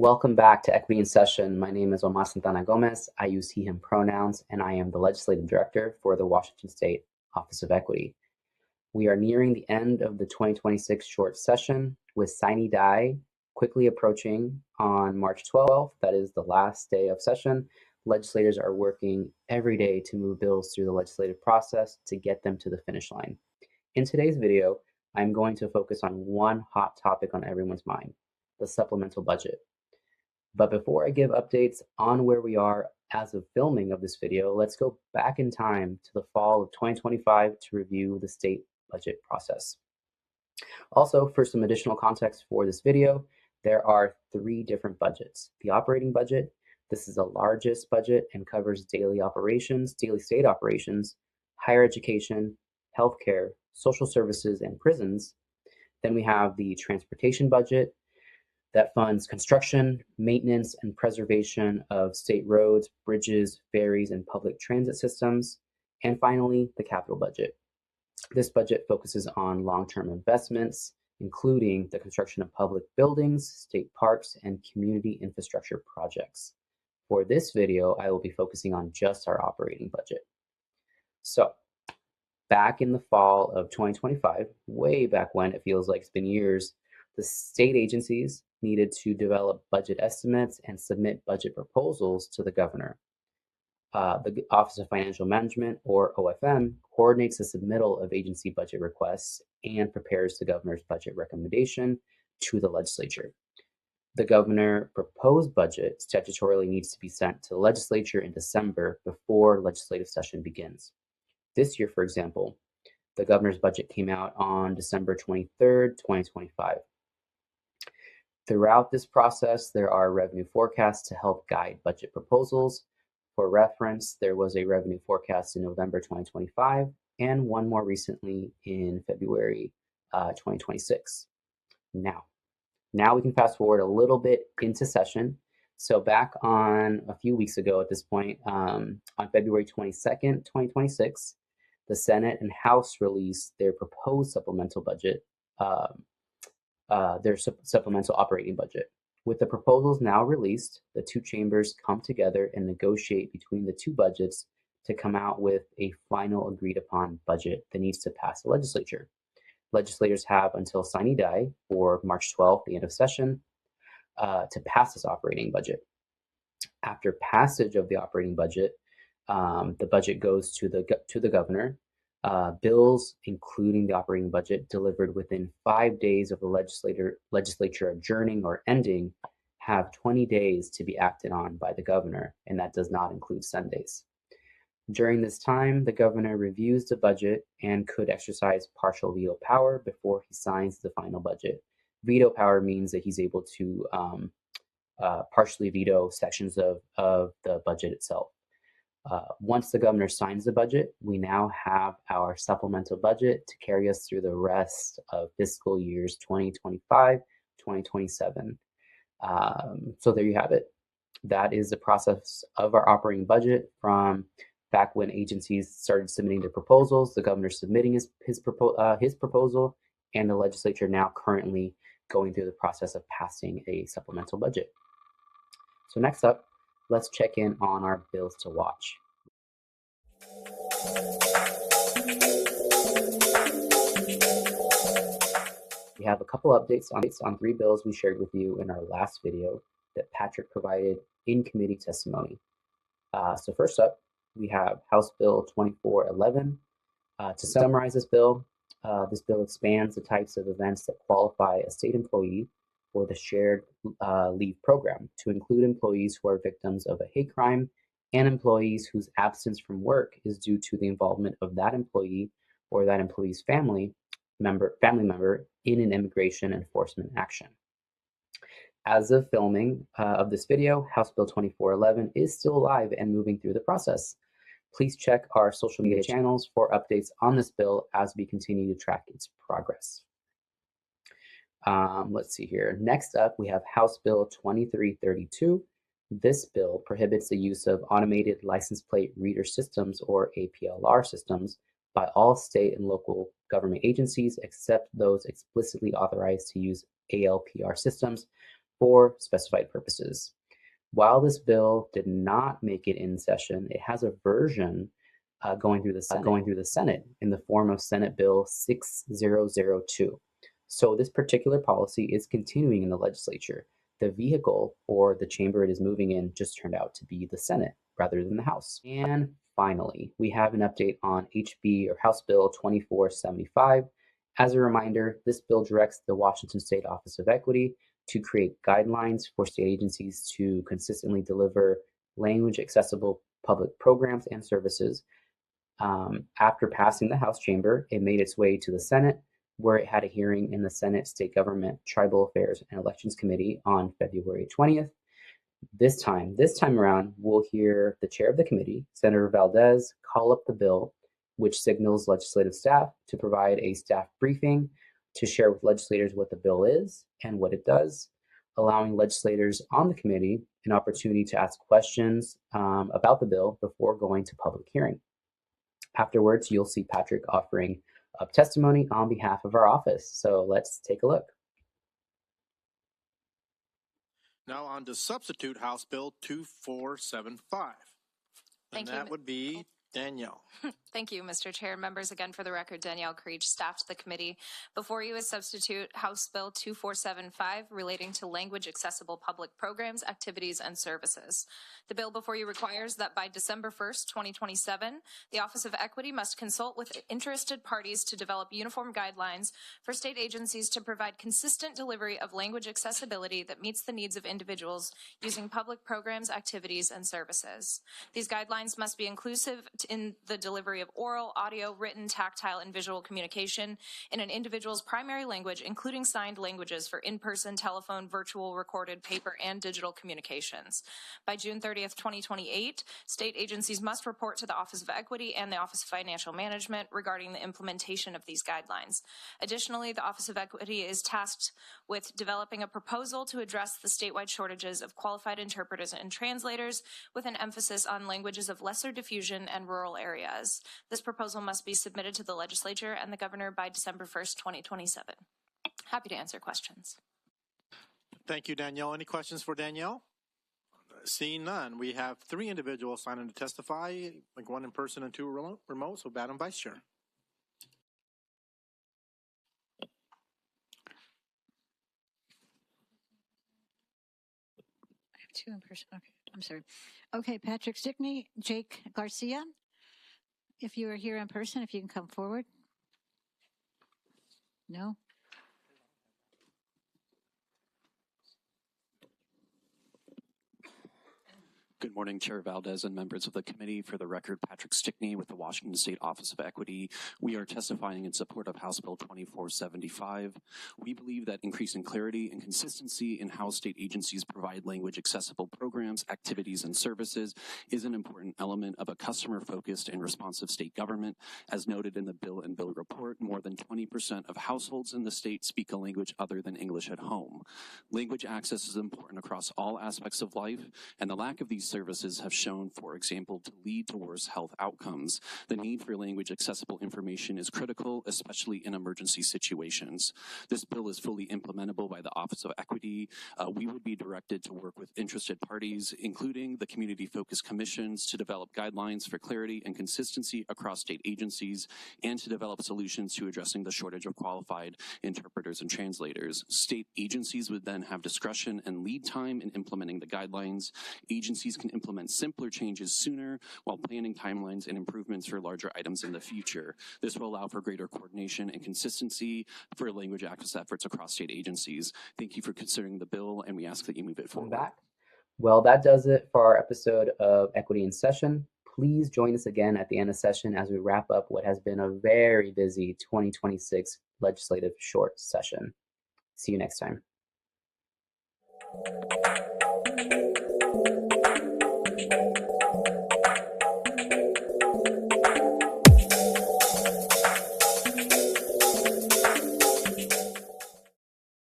Welcome back to Equity in Session. My name is Omar Santana-Gomez. I use he, him pronouns, and I am the Legislative Director for the Washington State Office of Equity. We are nearing the end of the 2026 short session with sine die quickly approaching on March 12th. That is the last day of session. Legislators are working every day to move bills through the legislative process to get them to the finish line. In today's video, I'm going to focus on one hot topic on everyone's mind, the supplemental budget. But before I give updates on where we are as of filming of this video, let's go back in time to the fall of 2025 to review the state budget process. Also, for some additional context for this video, there are three different budgets. The operating budget, this is the largest budget and covers daily operations, daily state operations, higher education, healthcare, social services, and prisons. Then we have the transportation budget, that funds construction, maintenance, and preservation of state roads, bridges, ferries, and public transit systems. And finally, the capital budget. This budget focuses on long-term investments, including the construction of public buildings, state parks, and community infrastructure projects. For this video, I will be focusing on just our operating budget. So, back in the fall of 2025, way back when, it feels like it's been years, the state agencies needed to develop budget estimates and submit budget proposals to the governor. The Office of Financial Management, or OFM, coordinates the submittal of agency budget requests and prepares the governor's budget recommendation to the legislature. The governor proposed budget statutorily needs to be sent to the legislature in December before legislative session begins. This year, for example, the governor's budget came out on December 23rd, 2025. Throughout this process, there are revenue forecasts to help guide budget proposals. For reference, there was a revenue forecast in November 2025 and one more recently in February 2026. Now we can fast forward a little bit into session. So back on a few weeks ago at this point, on February 22nd, 2026, the Senate and House released their proposed supplemental budget, their supplemental operating budget. With the proposals now released, the two chambers come together and negotiate between the two budgets to come out with a final agreed upon budget that needs to pass the legislature. Legislators have until sine die, or March 12th, the end of session, to pass this operating budget. After passage of the operating budget, the budget goes to the governor. Bills, including the operating budget, delivered within 5 days of the legislature adjourning or ending, have 20 days to be acted on by the governor, and that does not include Sundays. During this time, the governor reviews the budget and could exercise partial veto power before he signs the final budget. Veto power means that he's able to partially veto sections of the budget itself. Once the governor signs the budget, we now have our supplemental budget to carry us through the rest of fiscal years 2025, 2027. So there you have it. That is the process of our operating budget from back when agencies started submitting their proposals, the governor submitting his proposal, and the legislature now currently going through the process of passing a supplemental budget. So next up, let's check in on our bills to watch. We have a couple updates on three bills we shared with you in our last video that Patrick provided in committee testimony. So first up, we have House Bill 2411. To summarize this bill expands the types of events that qualify a state employee for the shared leave program to include employees who are victims of a hate crime and employees whose absence from work is due to the involvement of that employee or that employee's family member in an immigration enforcement action. As of filming of this video, House Bill 2411 is still alive and moving through the process. Please check our social media channels for updates on this bill as we continue to track its progress. Let's see here. Next up, we have House Bill 2332. This bill prohibits the use of automated license plate reader systems, or APLR systems, by all state and local government agencies except those explicitly authorized to use ALPR systems for specified purposes. While this bill did not make it in session, it has a version going through the Senate in the form of Senate Bill 6002. So this particular policy is continuing in the legislature. The vehicle or the chamber it is moving in just turned out to be the Senate rather than the House. And finally, we have an update on HB or House Bill 2475. As a reminder, this bill directs the Washington State Office of Equity to create guidelines for state agencies to consistently deliver language accessible public programs and services. After passing the House chamber, it made its way to the Senate, where it had a hearing in the Senate State Government, Tribal Affairs, and Elections Committee on February 20th. This time around, we'll hear the chair of the committee, Senator Valdez, call up the bill, which signals legislative staff to provide a staff briefing to share with legislators what the bill is and what it does, allowing legislators on the committee an opportunity to ask questions about the bill before going to public hearing. Afterwards, you'll see Patrick offering up testimony on behalf of our office. So let's take a look. Now on to substitute House Bill 2475. And that would be Danielle. Thank you, Mr. Chair. Members, again, for the record, Danielle Creech, staff to the committee. Before you is substitute House Bill 2475 relating to language accessible public programs, activities, and services. The bill before you requires that by December 1st, 2027, the Office of Equity must consult with interested parties to develop uniform guidelines for state agencies to provide consistent delivery of language accessibility that meets the needs of individuals using public programs, activities, and services. These guidelines must be inclusive in the delivery of oral, audio, written, tactile, and visual communication in an individual's primary language, including signed languages for in-person, telephone, virtual, recorded, paper, and digital communications. By June 30th, 2028, state agencies must report to the Office of Equity and the Office of Financial Management regarding the implementation of these guidelines. Additionally, the Office of Equity is tasked with developing a proposal to address the statewide shortages of qualified interpreters and translators with an emphasis on languages of lesser diffusion and rural areas. This proposal must be submitted to the legislature and the governor by December 1st, 2027. Happy to answer questions. Thank you, Danielle. Any questions for Danielle? Seeing none, we have 3 individuals signing to testify, like 1 in person and 2 remote. So, Madam Vice Chair. I have 2 in person. Okay, I'm sorry. Okay, Patrick Stickney, Jake Garcia. If you are here in person, if you can come forward. No? Good morning, Chair Valdez and members of the committee. For the record, Patrick Stickney with the Washington State Office of Equity. We are testifying in support of House Bill 2475. We believe that increasing clarity and consistency in how state agencies provide language accessible programs, activities, and services is an important element of a customer-focused and responsive state government. As noted in the Bill and Bill report, more than 20% of households in the state speak a language other than English at home. Language access is important across all aspects of life, and the lack of these services have shown, for example, to lead to worse health outcomes. The need for language accessible information is critical, especially in emergency situations. This bill is fully implementable by the Office of Equity. We would be directed to work with interested parties, including the community-focused commissions, to develop guidelines for clarity and consistency across state agencies and to develop solutions to addressing the shortage of qualified interpreters and translators. State agencies would then have discretion and lead time in implementing the guidelines. Agencies can implement simpler changes sooner while planning timelines and improvements for larger items in the future. This will allow for greater coordination and consistency for language access efforts across state agencies. Thank you for considering the bill, and we ask that you move it forward. Back. Well, that does it for our episode of Equity in Session. Please join us again at the end of session as we wrap up what has been a very busy 2026 legislative short session. See you next time.